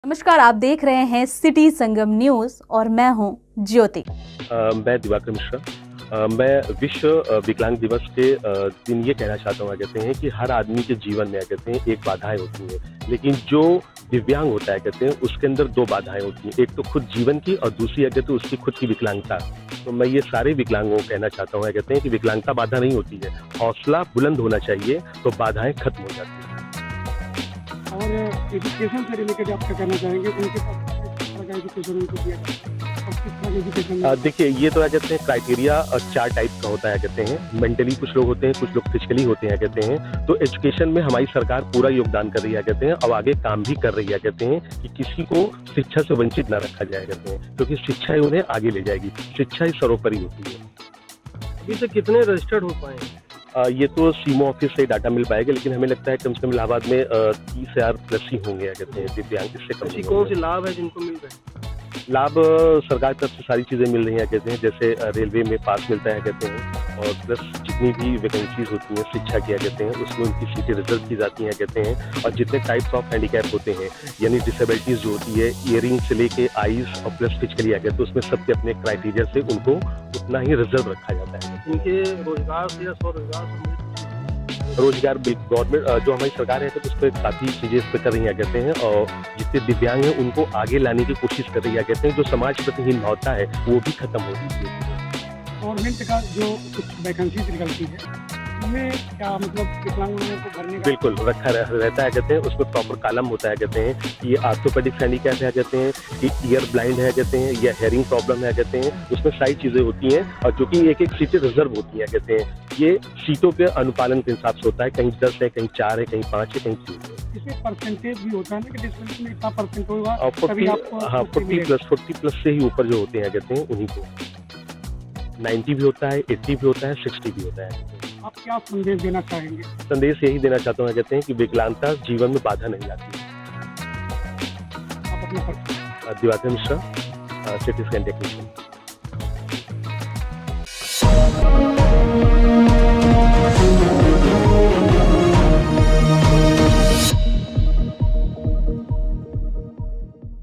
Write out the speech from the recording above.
नमस्कार, आप देख रहे हैं सिटी संगम न्यूज और मैं हूं ज्योति। मैं दिवाकर मिश्रा। मैं विश्व विकलांग दिवस के दिन ये कहना चाहता हूँ कहते हैं कि हर आदमी के जीवन में कहते हैं एक बाधाएं होती हैं, लेकिन जो दिव्यांग होता है कहते हैं उसके अंदर दो बाधाएं होती हैं, एक तो खुद जीवन की और दूसरी कहते हैं उसकी खुद की विकलांगता। तो मैं ये सारे विकलांगों को कहना चाहता हूँ कहते हैं कि विकलांगता बाधा नहीं होती है, हौसला बुलंद होना चाहिए तो बाधाएं खत्म हो जाती हैं। और एजुकेशन से रिलेटेड आप क्या कहना चाहेंगे, उनके पास किस तरह का एजुकेशन उनको दिया जाए और किस तरह का एजुकेशन? देखिए, ये तो कहते हैं क्राइटेरिया 4 टाइप का होता है कहते हैं। मेंटली कुछ लोग होते हैं, कुछ लोग फिजिकली होते हैं कहते हैं। तो एजुकेशन में हमारी सरकार पूरा योगदान कर रही है कहते हैं, और आगे काम भी कर रही है कहते हैं कि किसी को शिक्षा से वंचित न रखा जाए कहते हैं, क्योंकि शिक्षा ही उन्हें आगे ले जाएगी। शिक्षा ही सर्वोपरि होती है। अभी से कितने रजिस्टर्ड हो पाए? ये तो सीमो ऑफिस से डाटा मिल पाएगा, लेकिन हमें लगता है कम से कम इलाहाबाद में 30,000 प्लस ही होंगे कहते हैं दिव्यांग। इससे कम कौन से लाभ है जिनको मिल रहे हैं? लाभ सरकार की तरफ से सारी चीज़ें मिल रही हैं कहते हैं, जैसे रेलवे में पास मिलता है कहते हैं, और प्लस जितनी भी वैकेंसीज होती हैं शिक्षा की कहते हैं उसमें उनकी सीटें रिजर्व की जाती हैं कहते हैं। और जितने टाइप्स ऑफ हैंडीकैप होते हैं यानी डिसेबिलिटीज़ जो होती है, इयरिंग से लेके आईज और प्लस फिजिकली कहते हैं, उसमें सबके अपने क्राइटेरिया से उनको उतना ही रिजर्व रखा जाता है। इनके रोजगार से या स्वरोजगार रोजगार गवर्नमेंट जो हमारी सरकार है तो उस पर काफ़ी चीज़ें इस पर कर रही है कहते हैं, और जितने दिव्यांग हैं उनको आगे लाने की कोशिश कर रही है कहते हैं। जो समाज प्रतिहीन भावता है वो भी खत्म हो रही है। गवर्नमेंट का जो कुछ वैकेंसी निकलती है उसमें क्या मतलब विकलांग लोगों को भरने का बिल्कुल रखा रहता है कहते हैं, उसमें प्रॉपर कॉलम होता है कहते हैं कि ये आर्थोपेडिक हैंडीकैप है कहते हैं, कि ईयर ब्लाइंड है कहते हैं, या हेयरिंग प्रॉब्लम है कहते हैं। उसमें सारी चीज़ें होती हैं, और जो कि एक एक सीटें रिजर्व होती हैं कहते हैं। ये सीटों के अनुपालन के हिसाब से होता है, कहीं 10 है, कहीं 4 है, कहीं 5 है, कहीं 3 है। इसमें परसेंटेज भी होता है ना कि डिस्टेंस में इतना परसेंट होगा और 40 प्लस से ही ऊपर जो होते हैं कहते हैं उन्हीं को 90 भी होता है, 80 भी होता है, 60 भी होता है। आप क्या संदेश देना चाहेंगे? संदेश यही देना चाहता हूँ कहते हैं कि विकलांगता जीवन में बाधा नहीं लाती। आप अपना Diwakar Mishra, CT scan technician.